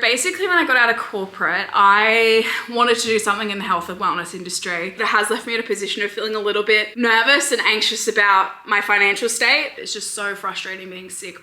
Basically, when I got out of corporate, I wanted to do something in the health and wellness industry. It has left me in a position of feeling a little bit nervous and anxious about my financial state. It's just so frustrating being sick.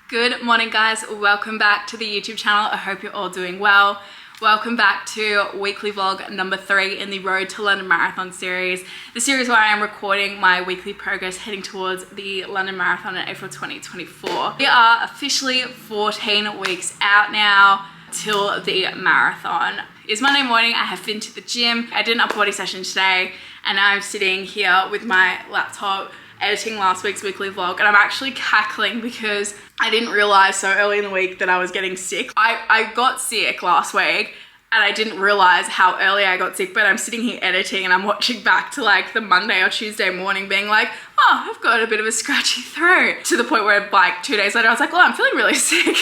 Good morning, guys. Welcome back to the YouTube channel. I hope you're all doing well. Welcome back to weekly vlog number 3 in the Road to London Marathon series. The series where I am recording my weekly progress heading towards the London Marathon in April 2024. We are officially 14 weeks out now till the marathon. It's Monday morning. I have been to the gym. I did an upper body session today and now I'm sitting here with my laptop editing last week's weekly vlog, and I'm actually cackling because I didn't realize so early in the week that I was getting sick. I got sick last week and I didn't realize how early I got sick, but I'm sitting here editing and I'm watching back to like the Monday or Tuesday morning being like, oh, I've got a bit of a scratchy throat, to the point where like 2 days later I was like, well, I'm feeling really sick.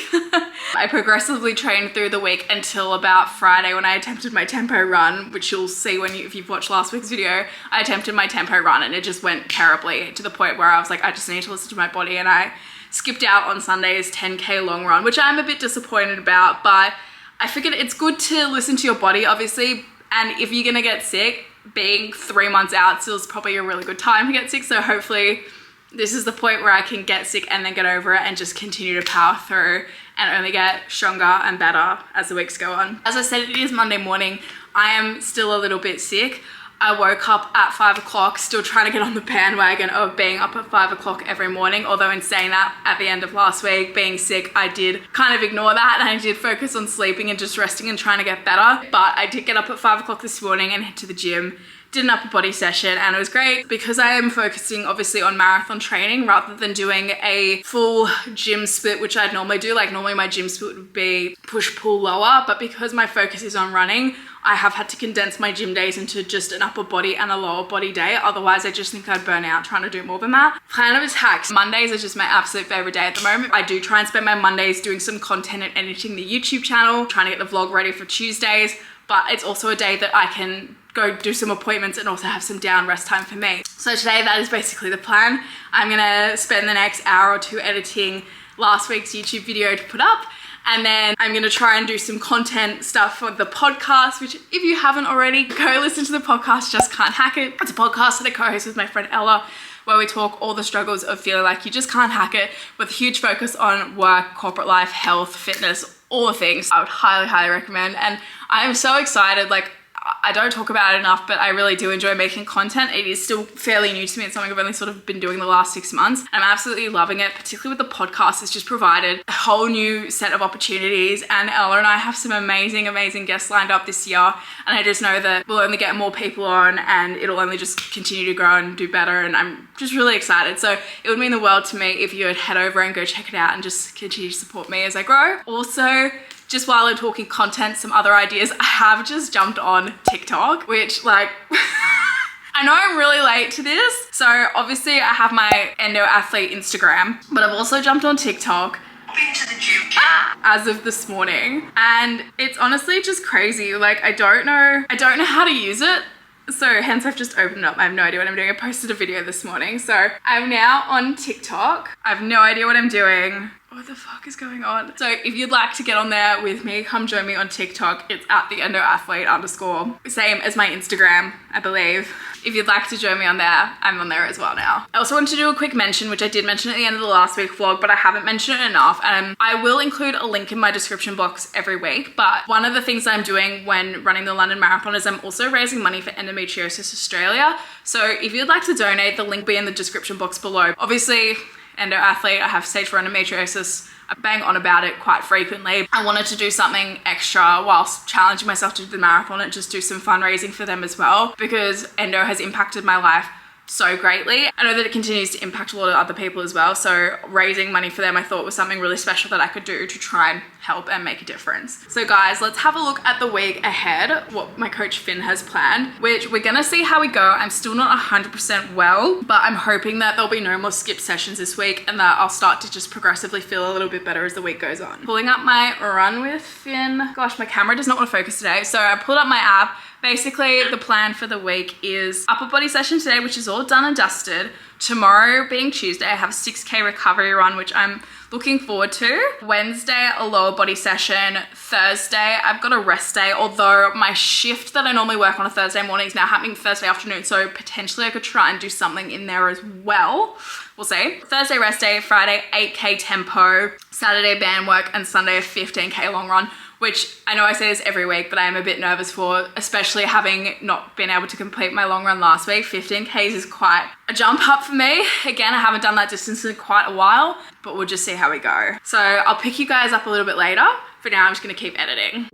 I progressively trained through the week until about Friday when I attempted my tempo run, which you'll see if you've watched last week's video. I attempted my tempo run and it just went terribly, to the point where I was like, I just need to listen to my body, and I skipped out on Sunday's 10K long run, which I'm a bit disappointed about, but I figured it's good to listen to your body, obviously, and if you're gonna get sick, being 3 months out still is probably a really good time to get sick, so hopefully this is the point where I can get sick and then get over it and just continue to power through and only get stronger and better as the weeks go on. As I said, it is Monday morning. I am still a little bit sick. I woke up at 5 o'clock, still trying to get on the bandwagon of being up at 5 o'clock every morning. Although in saying that, at the end of last week, being sick, I did kind of ignore that and I did focus on sleeping and just resting and trying to get better. But I did get up at 5 o'clock this morning and head to the gym, did an upper body session, and it was great because I am focusing obviously on marathon training rather than doing a full gym split, which I'd normally do. Like normally my gym split would be push, pull, lower, but because my focus is on running, I have had to condense my gym days into just an upper body and a lower body day. Otherwise, I just think I'd burn out trying to do more than that. Plan of attack. Mondays are just my absolute favorite day at the moment. I do try and spend my Mondays doing some content and editing the YouTube channel, trying to get the vlog ready for Tuesdays, but it's also a day that I can go do some appointments and also have some down rest time for me. So today, that is basically the plan. I'm gonna spend the next hour or 2 editing last week's YouTube video to put up. And then I'm gonna try and do some content stuff for the podcast, which if you haven't already, go listen to the podcast, Just Can't Hack It. It's a podcast that I co-host with my friend Ella, where we talk all the struggles of feeling like you just can't hack it, with a huge focus on work, corporate life, health, fitness, all the things. I would highly, highly recommend. And I am so excited. Like, I don't talk about it enough, but I really do enjoy making content. It is still fairly new to me. It's something I've only sort of been doing the last 6 months. I'm absolutely loving it, particularly with the podcast. It's just provided a whole new set of opportunities, and Ella and I have some amazing, amazing guests lined up this year. And I just know that we'll only get more people on and it'll only just continue to grow and do better. And I'm just really excited. So it would mean the world to me if you would head over and go check it out and just continue to support me as I grow. Also, just while I'm talking content, some other ideas. I have just jumped on TikTok, which like, I know I'm really late to this. So obviously I have my Endo Athlete Instagram, but I've also jumped on TikTok Into the gym. as of this morning. And it's honestly just crazy. Like I don't know how to use it. So hence I've just opened it up. I have no idea what I'm doing. I posted a video this morning. So I'm now on TikTok. I have no idea what I'm doing. What the fuck is going on? So if you'd like to get on there with me, come join me on TikTok. It's at the @endoathlete_. Same as my Instagram, I believe. If you'd like to join me on there, I'm on there as well now. I also wanted to do a quick mention, which I did mention at the end of the last week vlog, but I haven't mentioned it enough. I will include a link in my description box every week. But one of the things I'm doing when running the London Marathon is I'm also raising money for Endometriosis Australia. So if you'd like to donate, the link will be in the description box below. Obviously, endo athlete, I have stage 4 endometriosis. I bang on about it quite frequently. I wanted to do something extra whilst challenging myself to do the marathon and just do some fundraising for them as well, because endo has impacted my life so greatly. I know that it continues to impact a lot of other people as well, so raising money for them I thought was something really special that I could do to try and help and make a difference. So guys, let's have a look at the week ahead, what my coach Finn has planned, which we're gonna see how we go. I'm still not 100% well, but I'm hoping that there'll be no more skip sessions this week and that I'll start to just progressively feel a little bit better as the week goes on. Pulling up my run with Finn. Gosh, my camera does not want to focus today, so I pulled up my app. Basically, the plan for the week is upper body session today, which is all done and dusted. Tomorrow being Tuesday, I have a 6K recovery run, which I'm looking forward to. Wednesday, a lower body session. Thursday, I've got a rest day, although my shift that I normally work on a Thursday morning is now happening Thursday afternoon, so potentially I could try and do something in there as well. We'll see. Thursday, rest day. Friday, 8K tempo. Saturday, band work, and Sunday, a 15K long run, which I know I say this every week, but I am a bit nervous for, especially having not been able to complete my long run last week. 15Ks is quite a jump up for me. Again, I haven't done that distance in quite a while, but we'll just see how we go. So I'll pick you guys up a little bit later. For now, I'm just gonna keep editing.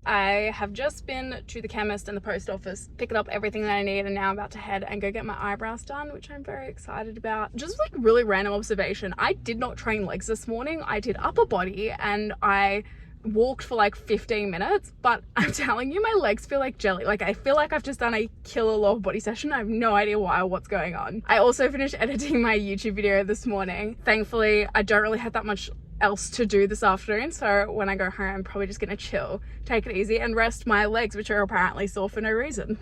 I have just been to the chemist and the post office, picked up everything that I need, and now I'm about to head and go get my eyebrows done, which I'm very excited about. Just like really random observation, I did not train legs this morning. I did upper body and I walked for like 15 minutes, but I'm telling you, my legs feel like jelly. Like I feel like I've just done a killer lower body session. I have no idea why or what's going on. I also finished editing my YouTube video this morning. Thankfully, I don't really have that much else to do this afternoon, so when I go home I'm probably just gonna chill, take it easy and rest my legs, which are apparently sore for no reason.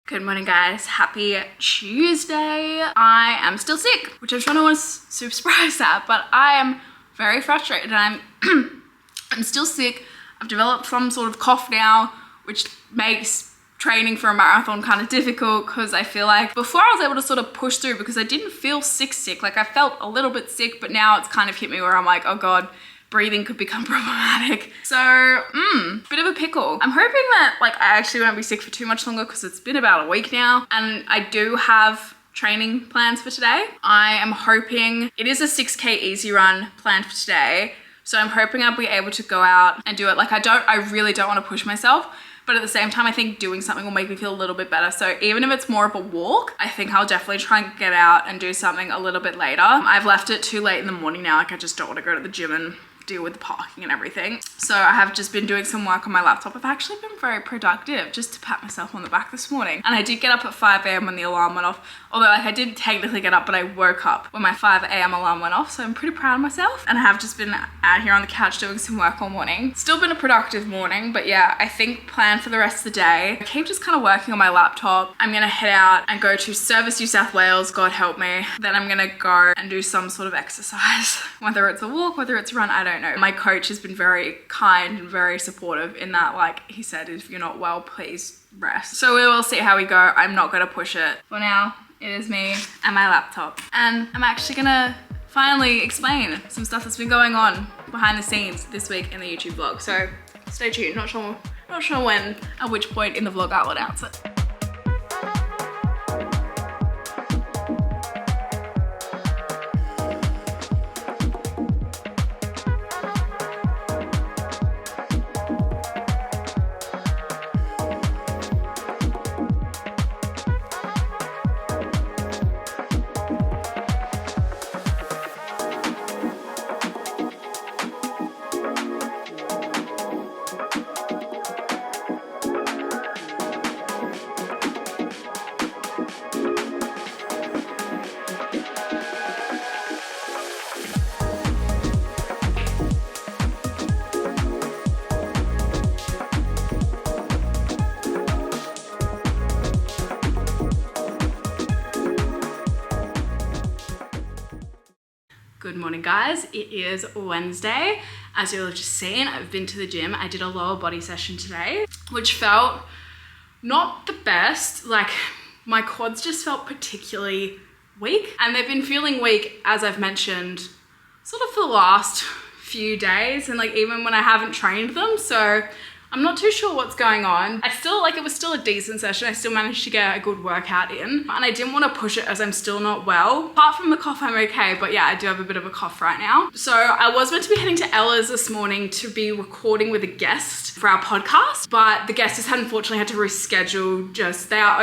Good morning guys, happy Tuesday. I am still sick, which I'm sure no one's super surprised at, but I am very frustrated. I'm still sick. I've developed some sort of cough now, which makes training for a marathon kind of difficult, because I feel like before I was able to sort of push through because I didn't feel sick. Like I felt a little bit sick, but now it's kind of hit me where I'm like, oh God, breathing could become problematic. So, bit of a pickle. I'm hoping that like I actually won't be sick for too much longer, because it's been about a week now and I do have training plans for today. I am hoping it is a 6K easy run planned for today. So I'm hoping I'll be able to go out and do it. Like I really don't want to push myself, but at the same time, I think doing something will make me feel a little bit better. So even if it's more of a walk, I think I'll definitely try and get out and do something a little bit later. I've left it too late in the morning now. Like I just don't want to go to the gym and deal with the parking and everything. So I have just been doing some work on my laptop. I've actually been very productive, just to pat myself on the back this morning. And I did get up at 5 a.m. when the alarm went off. Although like I didn't technically get up, but I woke up when my 5 a.m. alarm went off. So I'm pretty proud of myself. And I have just been out here on the couch doing some work all morning. Still been a productive morning, but yeah, I think plan for the rest of the day. I keep just kind of working on my laptop. I'm gonna head out and go to Service New South Wales, God help me. Then I'm gonna go and do some sort of exercise. Whether it's a walk, whether it's a run, I don't know. My coach has been very kind and very supportive in that, like he said, if you're not well, please rest. So we will see how we go. I'm not gonna push it. For now, it is me and my laptop. And I'm actually gonna finally explain some stuff that's been going on behind the scenes this week in the YouTube vlog. So stay tuned. Not sure when, at which point in the vlog I'll announce it. Good morning, guys. It is Wednesday. As you'll have just seen, I've been to the gym. I did a lower body session today, which felt not the best. Like, my quads just felt particularly weak, and they've been feeling weak, as I've mentioned, sort of for the last few days, and like even when I haven't trained them. So I'm not too sure what's going on. It was still a decent session. I still managed to get a good workout in, and I didn't want to push it as I'm still not well. Apart from the cough, I'm okay, but yeah, I do have a bit of a cough right now. So I was meant to be heading to Ella's this morning to be recording with a guest for our podcast, but the guest has unfortunately had to reschedule. They are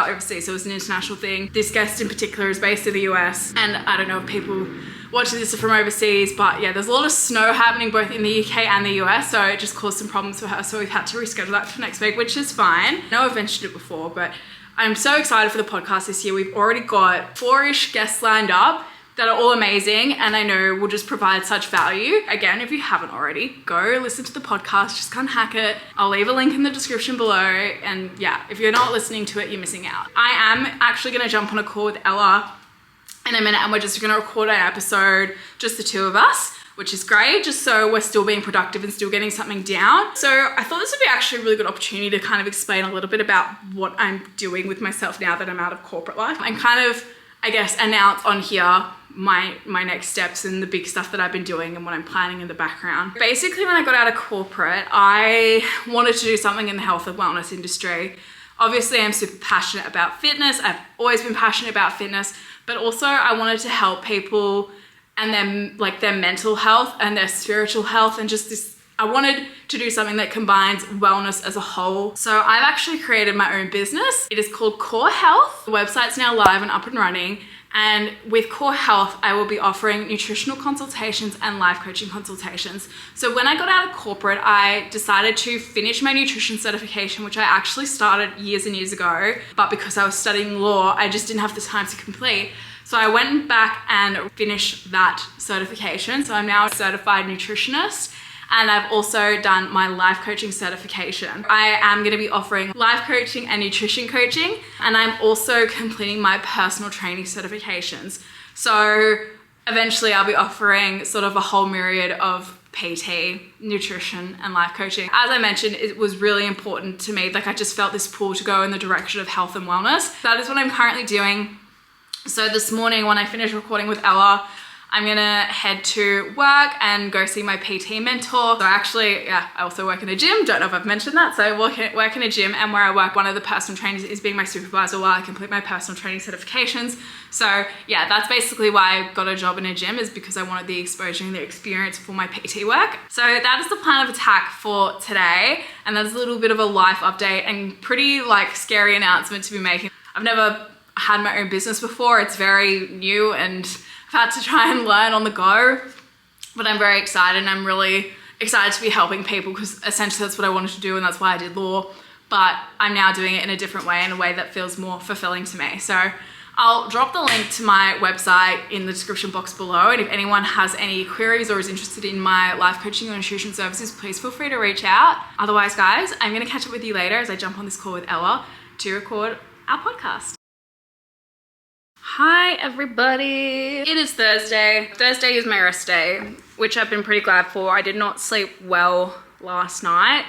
overseas, so it was an international thing. This guest in particular is based in the US, and I don't know if people watching this are from overseas, but yeah, there's a lot of snow happening both in the UK and the US, so it just caused some problems for her, so we've had to reschedule that for next week, which is fine. I know I've mentioned it before, but I'm so excited for the podcast this year. We've already got 4-ish guests lined up that are all amazing, and I know will just provide such value. Again, if you haven't already, go listen to the podcast, just can't hack it. I'll leave a link in the description below, and yeah, if you're not listening to it, you're missing out. I am actually gonna jump on a call with Ella in a minute, and we're just gonna record an episode, just the two of us, which is great, just so we're still being productive and still getting something down. So I thought this would be actually a really good opportunity to kind of explain a little bit about what I'm doing with myself now that I'm out of corporate life, and kind of, I guess, announce on here my next steps and the big stuff that I've been doing and what I'm planning in the background. Basically, when I got out of corporate, I wanted to do something in the health and wellness industry. Obviously, I'm super passionate about fitness. I've always been passionate about fitness, but also I wanted to help people and their mental health and their spiritual health, and just this, I wanted to do something that combines wellness as a whole. So I've actually created my own business. It is called Core Health. The website's now live and up and running. And with Core Health, I will be offering nutritional consultations and life coaching consultations. So when I got out of corporate, I decided to finish my nutrition certification, which I actually started years and years ago. But because I was studying law, I just didn't have the time to complete. So I went back and finished that certification. So I'm now a certified nutritionist. And I've also done my life coaching certification. I am going to be offering life coaching and nutrition coaching, and I'm also completing my personal training certifications. So eventually I'll be offering sort of a whole myriad of PT, nutrition, and life coaching. As I mentioned, it was really important to me. Like, I just felt this pull to go in the direction of health and wellness. That is what I'm currently doing. So this morning when I finish recording with Ella, I'm gonna head to work and go see my PT mentor. So actually, yeah, I also work in a gym. Don't know if I've mentioned that. So I work in a gym, and where I work, one of the personal trainers is being my supervisor while I complete my personal training certifications. So yeah, that's basically why I got a job in a gym, is because I wanted the exposure and the experience for my PT work. So that is the plan of attack for today. And that's a little bit of a life update and pretty like scary announcement to be making. I've never had my own business before. It's very new, and I've had to try and learn on the go, but I'm very excited, and I'm really excited to be helping people, because essentially that's what I wanted to do, and that's why I did law, but I'm now doing it in a different way, in a way that feels more fulfilling to me. So I'll drop the link to my website in the description box below, and if anyone has any queries or is interested in my life coaching or nutrition services, please feel free to reach out. Otherwise, guys, I'm gonna catch up with you later as I jump on this call with Ella to record our podcast. Hi everybody. It is Thursday. Thursday is my rest day, which I've been pretty glad for. I did not sleep well last night.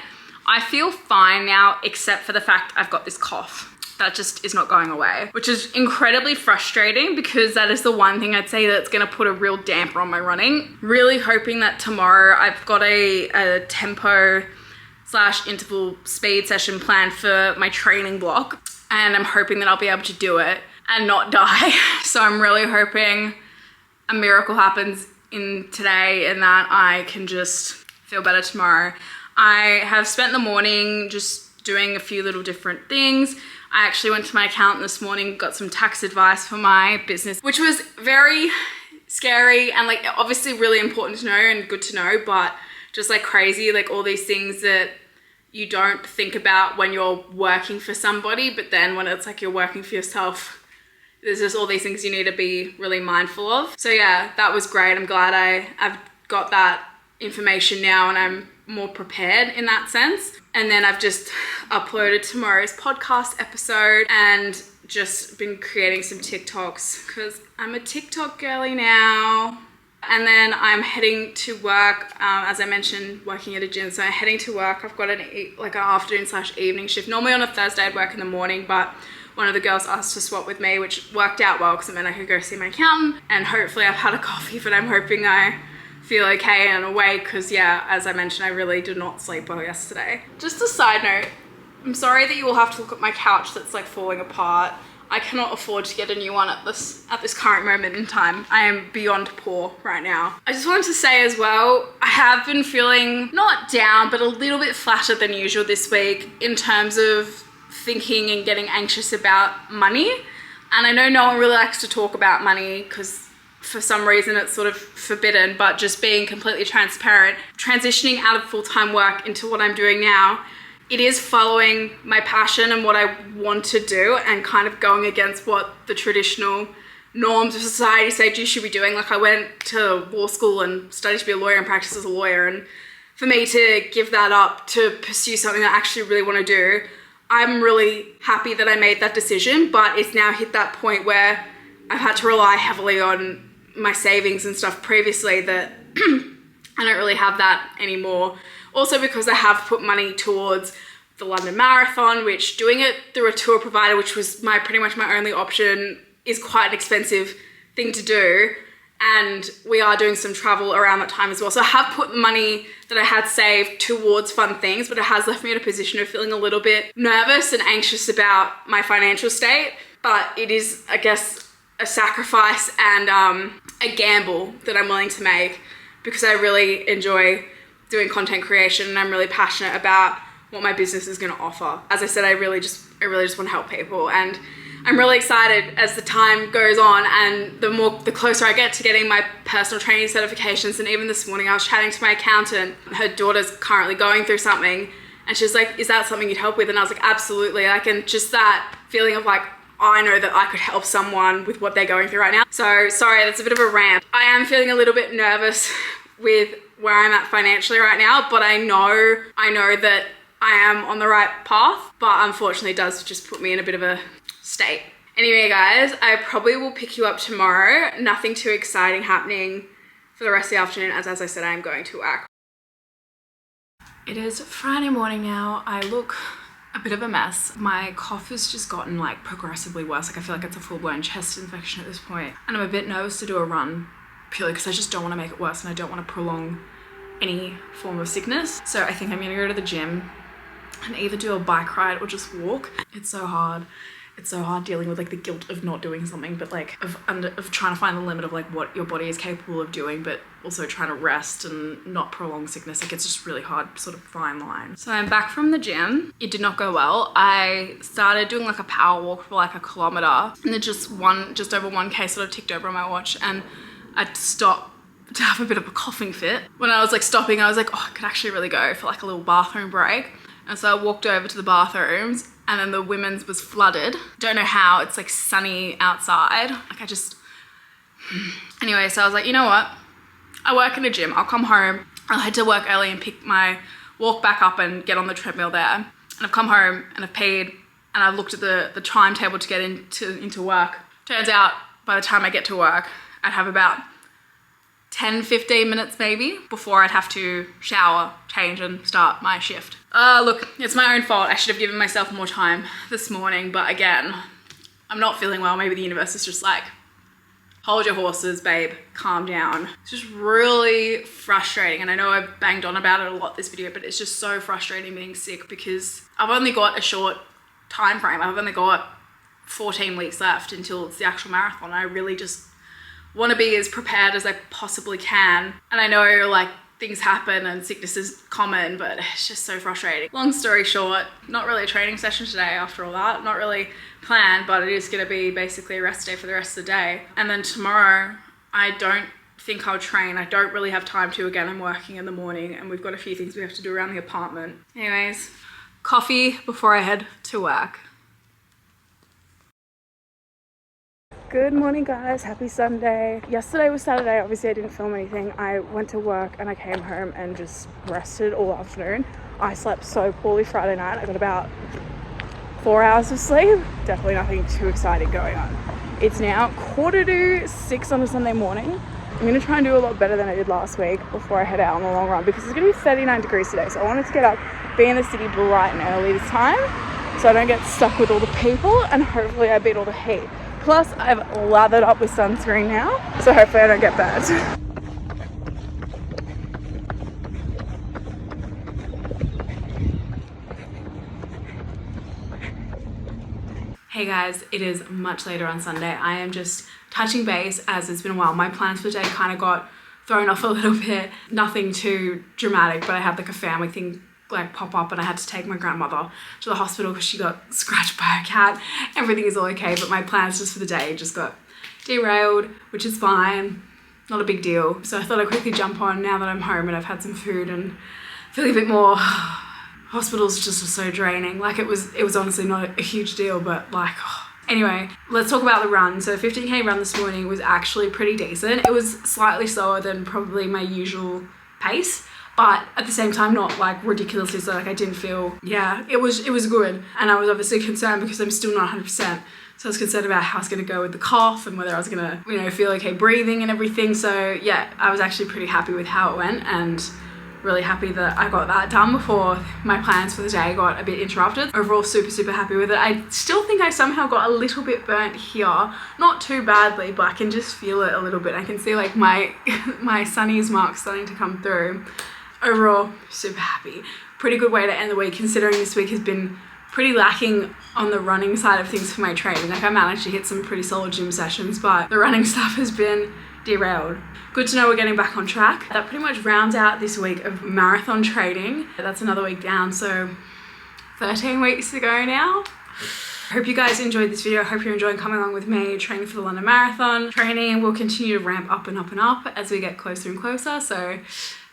I feel fine now, except for the fact I've got this cough that just is not going away, which is incredibly frustrating, because that is the one thing I'd say that's gonna put a real damper on my running. Really hoping that tomorrow, I've got a tempo / interval speed session planned for my training block, and I'm hoping that I'll be able to do it and not die. So I'm really hoping a miracle happens in today and that I can just feel better tomorrow. I have spent the morning just doing a few little different things. I actually went to my accountant this morning, got some tax advice for my business, which was very scary and like obviously really important to know and good to know, but just like crazy, like all these things that you don't think about when you're working for somebody, but then when it's like you're working for yourself, there's just all these things you need to be really mindful of. So yeah, that was great. I'm glad I've got that information now, and I'm more prepared in that sense. And then I've just uploaded tomorrow's podcast episode and just been creating some TikToks, because I'm a TikTok girly now. And then I'm heading to work, as I mentioned, working at a gym. So I'm heading to work. I've got an afternoon/evening shift. Normally on a Thursday I'd work in the morning, but one of the girls asked to swap with me, which worked out well because it meant I could go see my accountant. And hopefully I've had a coffee, but I'm hoping I feel okay and awake because, yeah, as I mentioned, I really did not sleep well yesterday. Just a side note, I'm sorry that you will have to look at my couch that's like falling apart. I cannot afford to get a new one at this current moment in time. I am beyond poor right now. I just wanted to say as well, I have been feeling not down, but a little bit flatter than usual this week in terms of thinking and getting anxious about money. And I know no one really likes to talk about money because for some reason it's sort of forbidden, but just being completely transparent, transitioning out of full-time work into what I'm doing now, it is following my passion and what I want to do and kind of going against what the traditional norms of society say you should be doing. Like I went to law school and studied to be a lawyer and practice as a lawyer. And for me to give that up to pursue something that I actually really want to do, I'm really happy that I made that decision, but it's now hit that point where I've had to rely heavily on my savings and stuff previously that I don't really have that anymore. Also because I have put money towards the London Marathon, which doing it through a tour provider, which was pretty much my only option, is quite an expensive thing to do. And we are doing some travel around that time as well. So I have put money that I had saved towards fun things, but it has left me in a position of feeling a little bit nervous and anxious about my financial state. But it is, I guess, a sacrifice and a gamble that I'm willing to make because I really enjoy doing content creation and I'm really passionate about what my business is going to offer. As I said, I really just want to help people, and I'm really excited as the time goes on and the closer I get to getting my personal training certifications. And even this morning I was chatting to my accountant, her daughter's currently going through something and she's like, is that something you'd help with? And I was like, absolutely. Like, and just that feeling of like, I know that I could help someone with what they're going through right now. So sorry, that's a bit of a rant. I am feeling a little bit nervous with where I'm at financially right now, but I know that I am on the right path, but unfortunately it does just put me in a bit of a state. Anyway guys, I probably will pick you up tomorrow. Nothing too exciting happening for the rest of the afternoon as I said, I am going to work. It is Friday morning now. I look a bit of a mess. My cough has just gotten like progressively worse. Like I feel like it's a full-blown chest infection at this point. And I'm a bit nervous to do a run purely because I just don't want to make it worse and I don't want to prolong any form of sickness. So I think I'm gonna go to the gym and either do a bike ride or just walk. It's so hard. It's so hard dealing with like the guilt of not doing something, but like of trying to find the limit of like what your body is capable of doing, but also trying to rest and not prolong sickness. Like it's just really hard sort of fine line. So I'm back from the gym. It did not go well. I started doing like a power walk for like a kilometer and then just over 1K sort of ticked over on my watch and I stopped to have a bit of a coughing fit. When I was like stopping, I was like, oh, I could actually really go for like a little bathroom break. And so I walked over to the bathrooms and then the women's was flooded. Don't know how, it's like sunny outside. Like anyway, so I was like, you know what? I work in a gym, I'll come home. I'll head to work early and walk back up and get on the treadmill there. And I've come home and I've paid and I've looked at the timetable to get into work. Turns out by the time I get to work, I'd have about 10-15 minutes maybe before I'd have to shower, change and start my shift. Look, it's my own fault. I should have given myself more time this morning, but again, I'm not feeling well. Maybe the universe is just like, hold your horses, babe, calm down. It's just really frustrating. And I know I've banged on about it a lot this video, but it's just so frustrating being sick because I've only got a short time frame. I've only got 14 weeks left until it's the actual marathon. I really just want to be as prepared as I possibly can. And I know like things happen and sickness is common, but it's just so frustrating. Long story short, not really a training session today after all that. Not really planned, but it is going to be basically a rest day for the rest of the day. And then tomorrow, I don't think I'll train. I don't really have time to. Again, I'm working in the morning and we've got a few things we have to do around the apartment. Anyways, coffee before I head to work. Good morning guys, happy Sunday. Yesterday was Saturday, obviously I didn't film anything. I went to work and I came home and just rested all afternoon. I slept so poorly Friday night. I got about 4 hours of sleep. Definitely nothing too exciting going on. It's now 5:45 on a Sunday morning I'm gonna try and do a lot better than I did last week before I head out on the long run, because it's gonna be 39 degrees today. So I wanted to get up, be in the city bright and early this time, so I don't get stuck with all the people, and hopefully I beat all the heat. Plus I've lathered up with sunscreen now, so hopefully I don't get burnt. Hey guys, it is much later on Sunday. I am just touching base as it's been a while. My plans for the day kind of got thrown off a little bit. Nothing too dramatic, but I had like a family thing like pop up and I had to take my grandmother to the hospital because she got scratched by a cat. Everything is all okay, but my plans just for the day just got derailed, which is fine. Not a big deal. So I thought I'd quickly jump on now that I'm home and I've had some food and feeling a bit more. Hospitals just are so draining. Like it was honestly not a huge deal, but like, oh. Anyway, let's talk about the run. So 15K run this morning was actually pretty decent. It was slightly slower than probably my usual pace, but at the same time, not like ridiculously slow. Like I didn't feel, yeah, it was good. And I was obviously concerned because I'm still not 100%. So I was concerned about how I was gonna go with the cough and whether I was gonna, feel okay breathing and everything. So yeah, I was actually pretty happy with how it went and really happy that I got that done before my plans for the day got a bit interrupted. Overall, super happy with it. I still think I somehow got a little bit burnt here. Not too badly, but I can just feel it a little bit. I can see like my sunnies marks starting to come through. Overall, super happy. Pretty good way to end the week considering this week has been pretty lacking on the running side of things for my training. Like I managed to hit some pretty solid gym sessions, but the running stuff has been derailed. Good to know we're getting back on track. That pretty much rounds out this week of marathon training. That's another week down, so 13 weeks to go now. Hope you guys enjoyed this video. I hope you're enjoying coming along with me training for the London Marathon. Training will continue to ramp up and up and up as we get closer and closer, so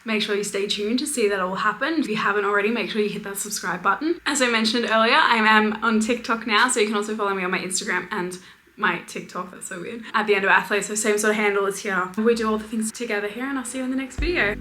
make sure you stay tuned to see that all happen. If you haven't already, make sure you hit that subscribe button. As I mentioned earlier, I am on TikTok now, so you can also follow me on my Instagram and my TikTok, that's so weird, at the end of athlete, so same sort of handle as here. We do all the things together here and I'll see you in the next video.